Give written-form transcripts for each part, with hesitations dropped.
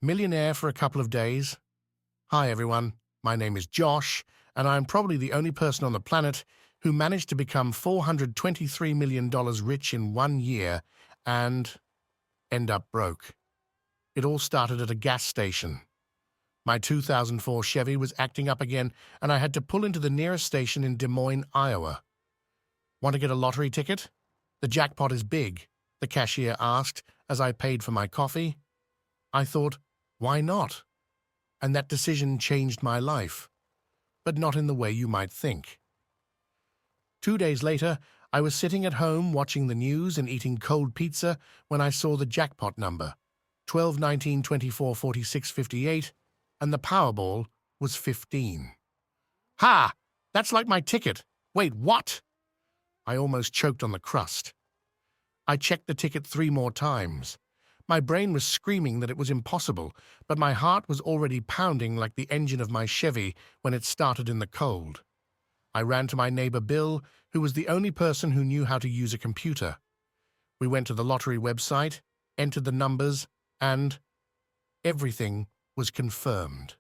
Millionaire for a couple of days. Hi everyone, my name is Josh, and I'm probably the only person on the planet who managed to become $423 million rich in 1 year and end up broke. It all started at a gas station. My 2004 Chevy was acting up again, and I had to pull into the nearest station in Des Moines, Iowa. Want to get a lottery ticket? The jackpot is big, the cashier asked as I paid for my coffee. I thought, why not? And that decision changed my life, but not in the way you might think. 2 days later, I was sitting at home watching the news and eating cold pizza when I saw the jackpot number, 12, 19, 24, 46, 58, and the Powerball was 15. Ha! That's like my ticket. Wait, what? I almost choked on the crust. I checked the ticket 3 more times. My brain was screaming that it was impossible, but my heart was already pounding like the engine of my Chevy when it started in the cold. I ran to my neighbor Bill, who was the only person who knew how to use a computer. We went to the lottery website, entered the numbers, and everything was confirmed.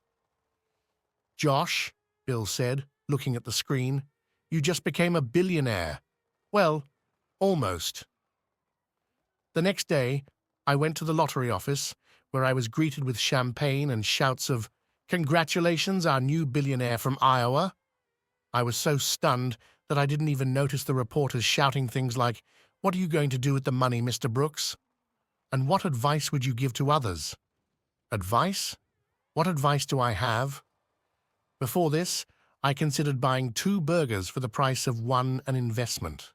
"Josh," Bill said, looking at the screen, "you just became a billionaire." Well, almost. The next day, I went to the lottery office, where I was greeted with champagne and shouts of, "Congratulations, our new billionaire from Iowa." I was so stunned that I didn't even notice the reporters shouting things like, "What are you going to do with the money, Mr. Brooks? And what advice would you give to others?" Advice? What advice do I have? Before this, I considered buying 2 burgers for the price of 1 an investment.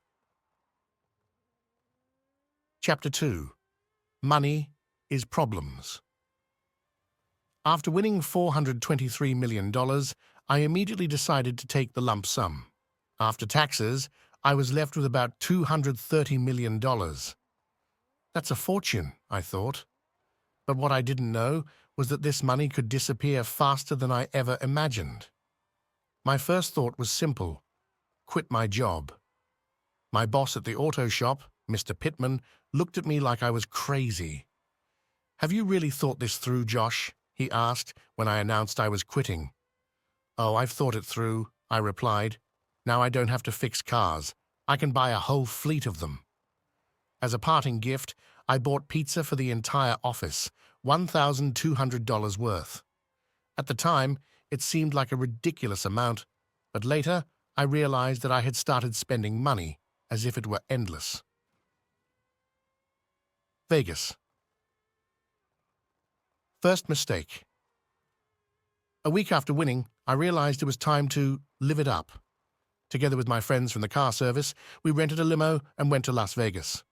Chapter 2. Money is Problems. After winning $423 million, I immediately decided to take the lump sum. After taxes, I was left with about $230 million. That's a fortune, I thought. But what I didn't know was that this money could disappear faster than I ever imagined. My first thought was simple: quit my job. My boss at the auto shop, Mr. Pittman, looked at me like I was crazy. "Have you really thought this through, Josh?" he asked when I announced I was quitting. "Oh, I've thought it through," I replied. "Now I don't have to fix cars. I can buy a whole fleet of them." As a parting gift, I bought pizza for the entire office, $1,200 worth. At the time, it seemed like a ridiculous amount, but later I realized that I had started spending money as if it were endless. Vegas. First mistake. A week after winning, I realized it was time to live it up. Together with my friends from the car service, we rented a limo and went to Las Vegas.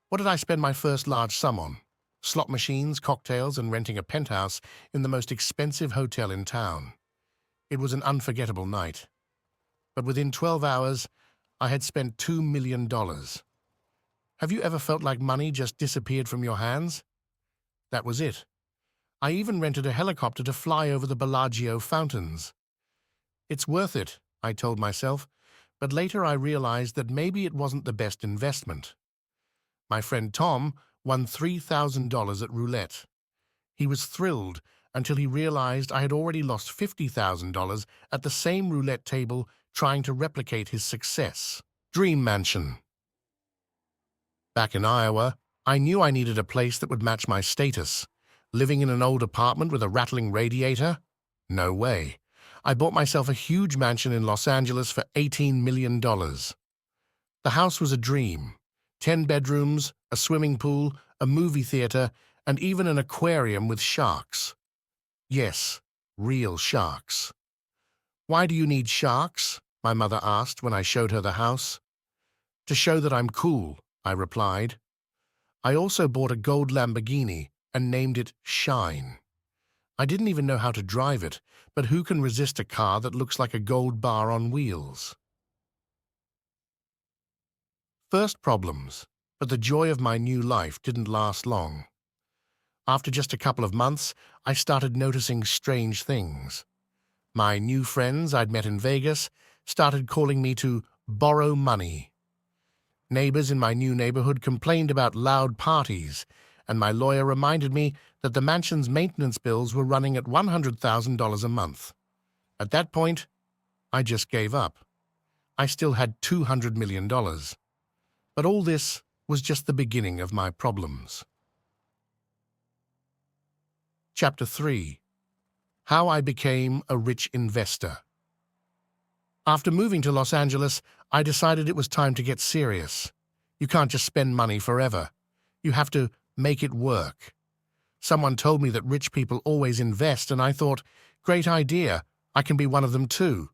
What did I spend my first large sum on? Slot machines, cocktails, and renting a penthouse in the most expensive hotel in town. It was an unforgettable night. But within 12 hours, I had spent $2 million. Have you ever felt like money just disappeared from your hands? That was it. I even rented a helicopter to fly over the Bellagio fountains. It's worth it, I told myself, but later I realized that maybe it wasn't the best investment. My friend Tom won $3,000 at roulette. He was thrilled until he realized I had already lost $50,000 at the same roulette table trying to replicate his success. Dream mansion. Back in Iowa, I knew I needed a place that would match my status. Living in an old apartment with a rattling radiator? No way. I bought myself a huge mansion in Los Angeles for $18 million. The house was a dream. 10 bedrooms, a swimming pool, a movie theater, and even an aquarium with sharks. Yes, real sharks. "Why do you need sharks?" my mother asked when I showed her the house. "To show that I'm cool," I replied. I also bought a gold Lamborghini and named it Shine. I didn't even know how to drive it, but who can resist a car that looks like a gold bar on wheels? First problems, but the joy of my new life didn't last long. After just a couple of months, I started noticing strange things. My new friends I'd met in Vegas started calling me to borrow money. Neighbors in my new neighborhood complained about loud parties, and my lawyer reminded me that the mansion's maintenance bills were running at $100,000 a month. At that point, I just gave up. I still had $200 million. But all this was just the beginning of my problems. Chapter 3. How I became a rich investor. After moving to Los Angeles, I decided it was time to get serious. You can't just spend money forever. You have to make it work. Someone told me that rich people always invest, and I thought, great idea, I can be one of them too.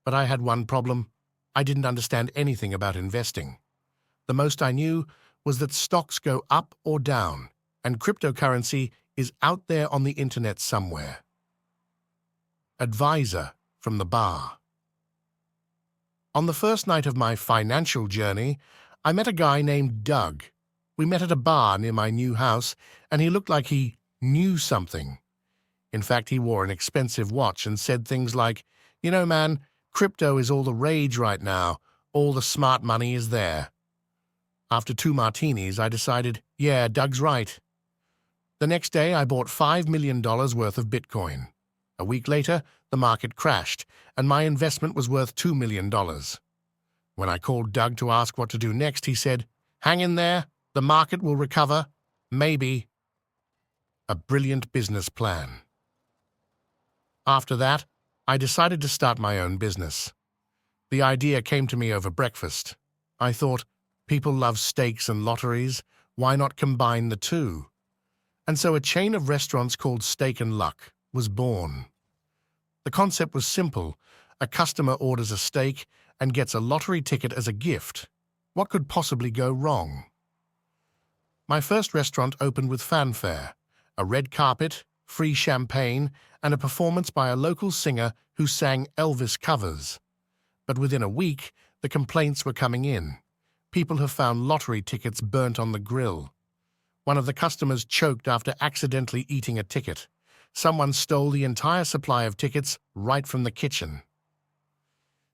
But I had one problem. I didn't understand anything about investing. The most I knew was that stocks go up or down, and cryptocurrency is out there on the internet somewhere. Advisor from the bar. On the first night of my financial journey, I met a guy named Doug. We met at a bar near my new house, and he looked like he knew something. In fact, he wore an expensive watch and said things like, "You know, man, crypto is all the rage right now. All the smart money is there." After 2 martinis, I decided, yeah, Doug's right. The next day, I bought $5 million worth of Bitcoin. A week later, the market crashed, and my investment was worth $2 million. When I called Doug to ask what to do next, he said, "Hang in there. The market will recover. Maybe." A brilliant business plan. After that, I decided to start my own business. The idea came to me over breakfast. I thought, people love steaks and lotteries. Why not combine the two? And so a chain of restaurants called Steak and Luck was born. The concept was simple. A customer orders a steak and gets a lottery ticket as a gift. What could possibly go wrong? My first restaurant opened with fanfare, a red carpet, free champagne, and a performance by a local singer who sang Elvis covers. But within a week, the complaints were coming in. People have found lottery tickets burnt on the grill. One of the customers choked after accidentally eating a ticket. Someone stole the entire supply of tickets right from the kitchen.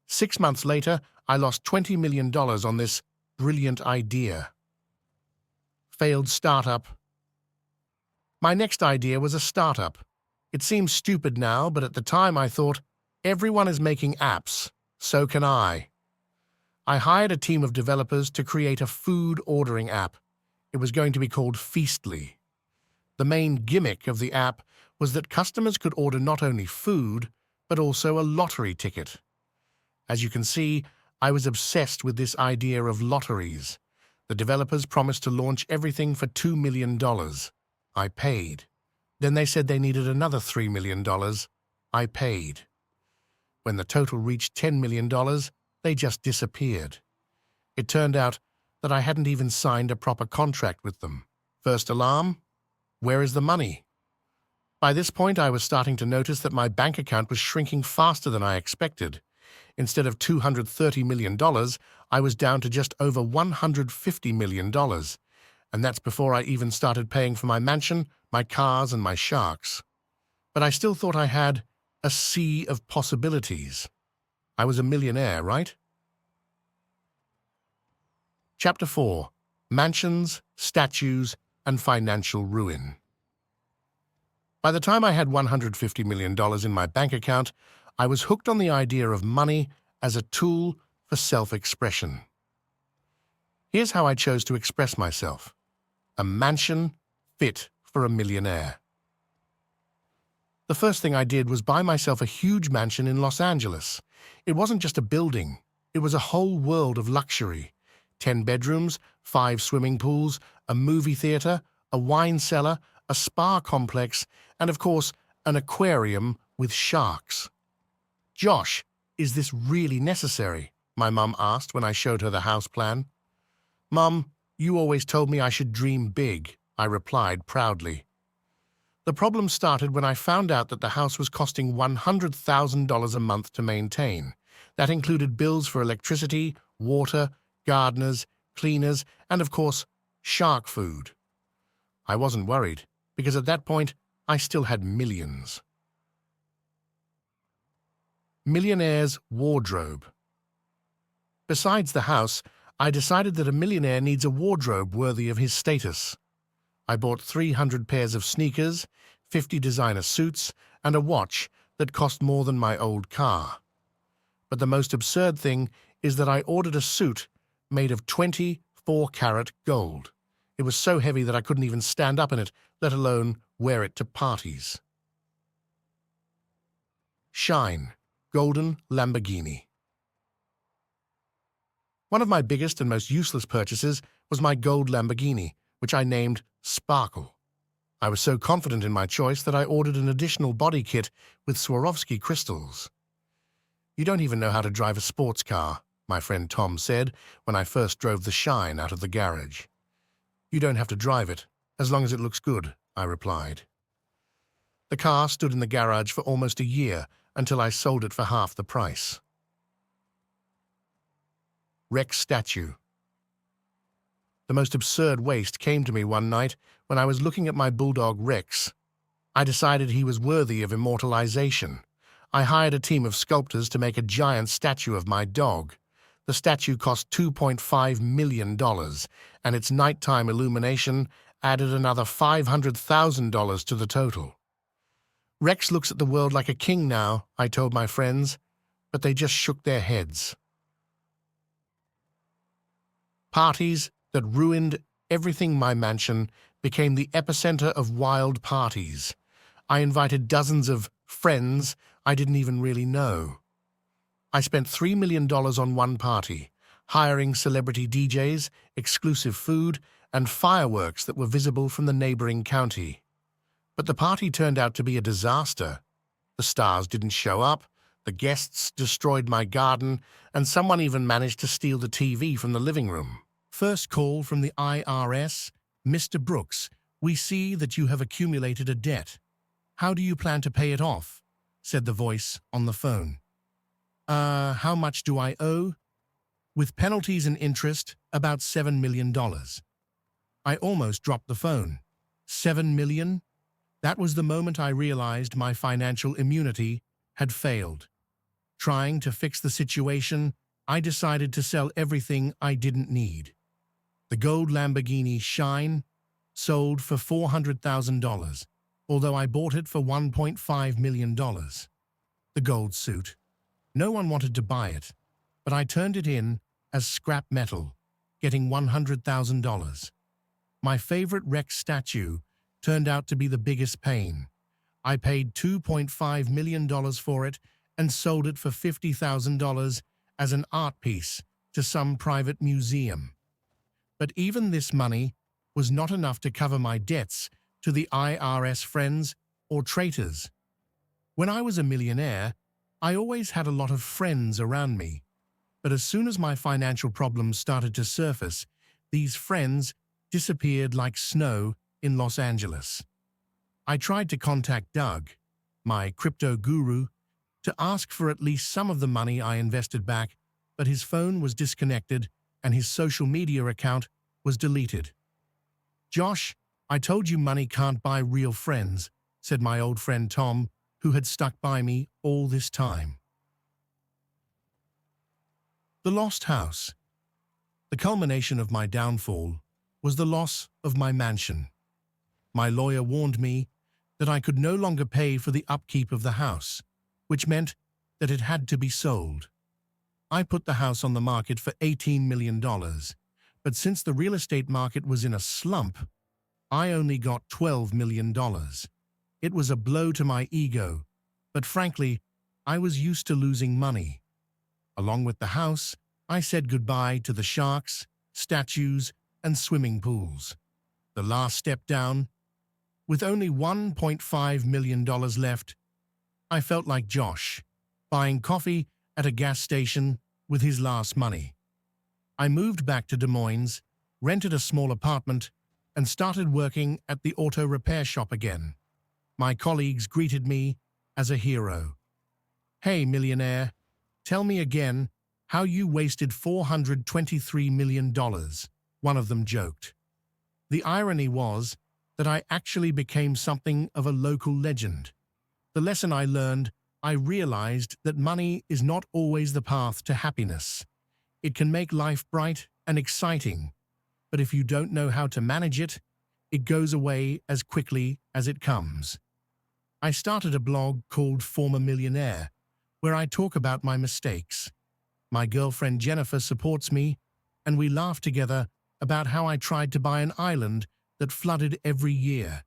6 months later, I lost $20 million on this brilliant idea. Failed startup. My next idea was a startup. It seems stupid now, but at the time I thought, everyone is making apps, so can I. I hired a team of developers to create a food ordering app. It was going to be called Feastly. The main gimmick of the app was that customers could order not only food, but also a lottery ticket. As you can see, I was obsessed with this idea of lotteries. The developers promised to launch everything for $2 million. I paid. Then they said they needed another $3 million. I paid. When the total reached $10 million, they just disappeared. It turned out that I hadn't even signed a proper contract with them. First alarm? Where is the money? By this point, I was starting to notice that my bank account was shrinking faster than I expected. Instead of $230 million, I was down to just over $150 million. And that's before I even started paying for my mansion, my cars, and my sharks. But I still thought I had a sea of possibilities. I was a millionaire, right? Chapter 4. Mansions, Statues, and Financial Ruin. By the time I had $150 million in my bank account, I was hooked on the idea of money as a tool for self-expression. Here's how I chose to express myself. A mansion fit for a millionaire. The first thing I did was buy myself a huge mansion in Los Angeles. It wasn't just a building. It was a whole world of luxury. 10 bedrooms, 5 swimming pools, a movie theater, a wine cellar, a spa complex, and of course, an aquarium with sharks. "Josh, is this really necessary?" my mum asked when I showed her the house plan. "Mum, you always told me I should dream big," I replied proudly. The problem started when I found out that the house was costing $100,000 a month to maintain. That included bills for electricity, water, gardeners, cleaners, and of course, shark food. I wasn't worried, because at that point, I still had millions. Millionaire's wardrobe. Besides the house, I decided that a millionaire needs a wardrobe worthy of his status. I bought 300 pairs of sneakers, 50 designer suits, and a watch that cost more than my old car. But the most absurd thing is that I ordered a suit made of 24-karat gold. It was so heavy that I couldn't even stand up in it, let alone wear it to parties. Shine, golden Lamborghini. One of my biggest and most useless purchases was my gold Lamborghini, which I named Sparkle. I was so confident in my choice that I ordered an additional body kit with Swarovski crystals. "You don't even know how to drive a sports car," my friend Tom said when I first drove the Shine out of the garage. "You don't have to drive it, as long as it looks good," I replied. The car stood in the garage for almost a year until I sold it for half the price. Rex statue. The most absurd waste came to me one night when I was looking at my bulldog Rex. I decided he was worthy of immortalization. I hired a team of sculptors to make a giant statue of my dog. The statue cost $2.5 million, and its nighttime illumination added another $500,000 to the total. "Rex looks at the world like a king now," I told my friends, but they just shook their heads. Parties that ruined everything. My mansion became the epicenter of wild parties. I invited dozens of friends I didn't even really know. I spent $3 million on one party, hiring celebrity DJs, exclusive food, and fireworks that were visible from the neighboring county. But the party turned out to be a disaster. The stars didn't show up, the guests destroyed my garden, and someone even managed to steal the TV from the living room. "First call from the IRS. Mr. Brooks, we see that you have accumulated a debt. How do you plan to pay it off?" said the voice on the phone. How much do I owe?" "With penalties and interest, about $7 million. I almost dropped the phone. $7 million? That was the moment I realized my financial immunity had failed. Trying to fix the situation, I decided to sell everything I didn't need. The gold Lamborghini Shine sold for $400,000, although I bought it for $1.5 million. The gold suit. No one wanted to buy it, but I turned it in as scrap metal, getting $100,000. My favorite Rex statue turned out to be the biggest pain. I paid $2.5 million for it and sold it for $50,000 as an art piece to some private museum. But even this money was not enough to cover my debts to the IRS friends or traitors. When I was a millionaire, I always had a lot of friends around me. But as soon as my financial problems started to surface, these friends disappeared like snow in Los Angeles. I tried to contact Doug, my crypto guru, to ask for at least some of the money I invested back, but his phone was disconnected and his social media account was deleted. "Josh, I told you money can't buy real friends," said my old friend Tom, who had stuck by me all this time. The lost house. The culmination of my downfall was the loss of my mansion. My lawyer warned me that I could no longer pay for the upkeep of the house, which meant that it had to be sold. I put the house on the market for $18 million, but since the real estate market was in a slump, I only got $12 million. It was a blow to my ego, but frankly, I was used to losing money. Along with the house, I said goodbye to the sharks, statues, and swimming pools. The last step down. With only $1.5 million left, I felt like Josh, buying coffee at a gas station with his last money. I moved back to Des Moines, rented a small apartment, and started working at the auto repair shop again. My colleagues greeted me as a hero. "Hey, millionaire, tell me again how you wasted $423 million, one of them joked. The irony was that I actually became something of a local legend. The lesson I learned, I realized that money is not always the path to happiness. It can make life bright and exciting, but if you don't know how to manage it, it goes away as quickly as it comes. I started a blog called Former Millionaire, where I talk about my mistakes. My girlfriend Jennifer supports me, and we laugh together about how I tried to buy an island that flooded every year.